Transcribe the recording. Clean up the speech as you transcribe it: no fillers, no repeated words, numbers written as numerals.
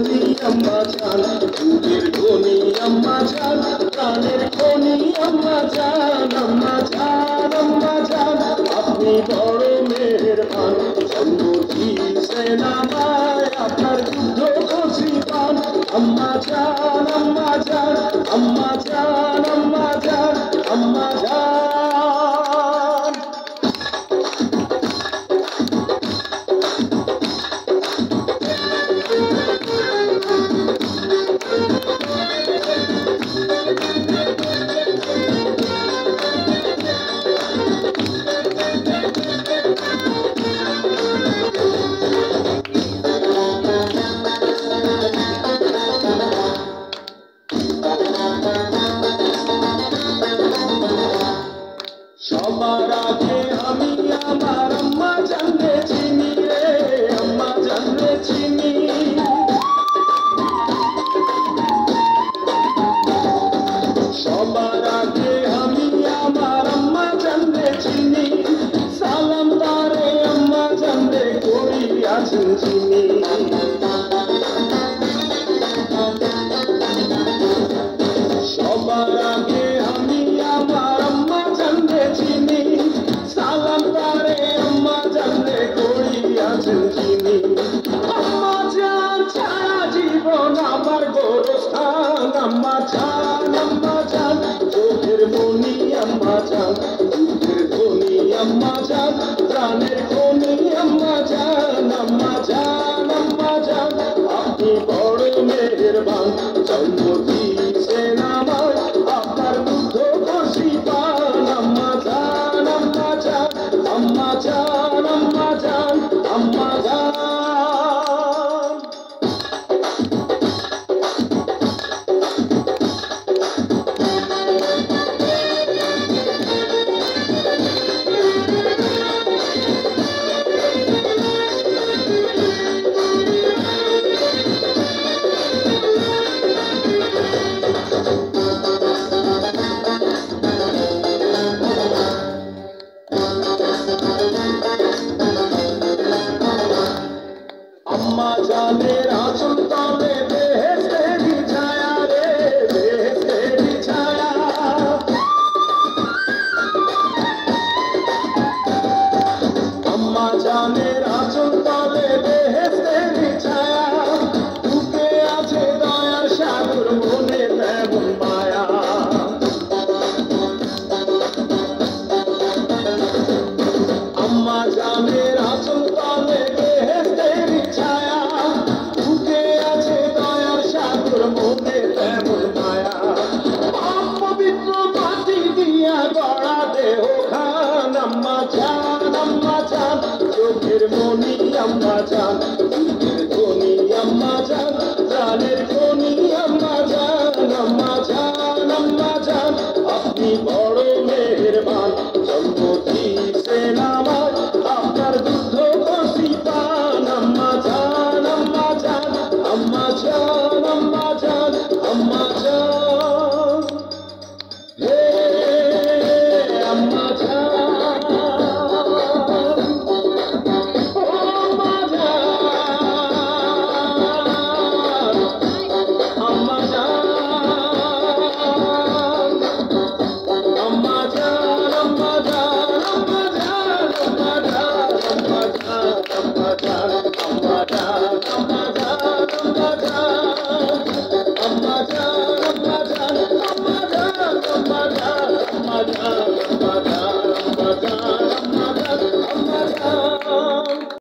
ধনী আম্মা জান, দুধের ধনী আম্মা জান, প্রাণের খনি আম্মা জান, আম্মা জান, আম্মা জান, আপনি বড় মেহেরবান। জন্ম দিয়েছেন আমায় আপনার দুধ কচি পান। আম্মা জান, আম্মা জান, আম্মা জান, আম্মা জান, আম্মা জান। সবার আগে আমি আমার আম্মা জানলে চিনি রে, আম্মা জানলে চিনি। সবার আগে আমি আমার আম্মা জানলে চিনি, সালাম তারে আম্মা জানলে করিয়াছেন চিনি। সবার আগে আমি আমার আম্মা জানলে চিনি, সালাম তারে আম্মা জানলে করিয়াছেন চিনি। আম্মা জান ছাড়া জীবন আমার গোরস্থান। আম্মা জান, আম্মা জান, চোখের মনি আম্মা জান, দুধের ধনী আম্মা জান, প্রাণের খনি আম্মা জান, আম্মা জান, আম্মা জান, আপনি বড় মেহেরবান। জন্ম দিয়েছেন আমায় আপনার দুধ কচি পান। আম্মা জান, আম্মা জান, আম্মা জান, আম্মা জান, আম্মা জান। আম্মা জানের আঁচল তলে বেহেশতেরই ছায়া রে, বেহেশতেরই ছায়া। আম্মা জানের আঁচল তলে বেহেশতেরই ছায়া, বুকে আছে দয়ার সাগর, মনে তেমন মায়া। আম্মা জানের আঁচল তলে বেহেশতেরই ছায়া, বুকে আছে দয়ার সাগর, মনে তেমন মায়া। অপবিত্র মাটি দিয়া গড়া দেহ খান। আম্মা জান, আম্মা জান, চোখের মনি আম্মা জান, দুধের ধনী আম্মা জান, প্রাণের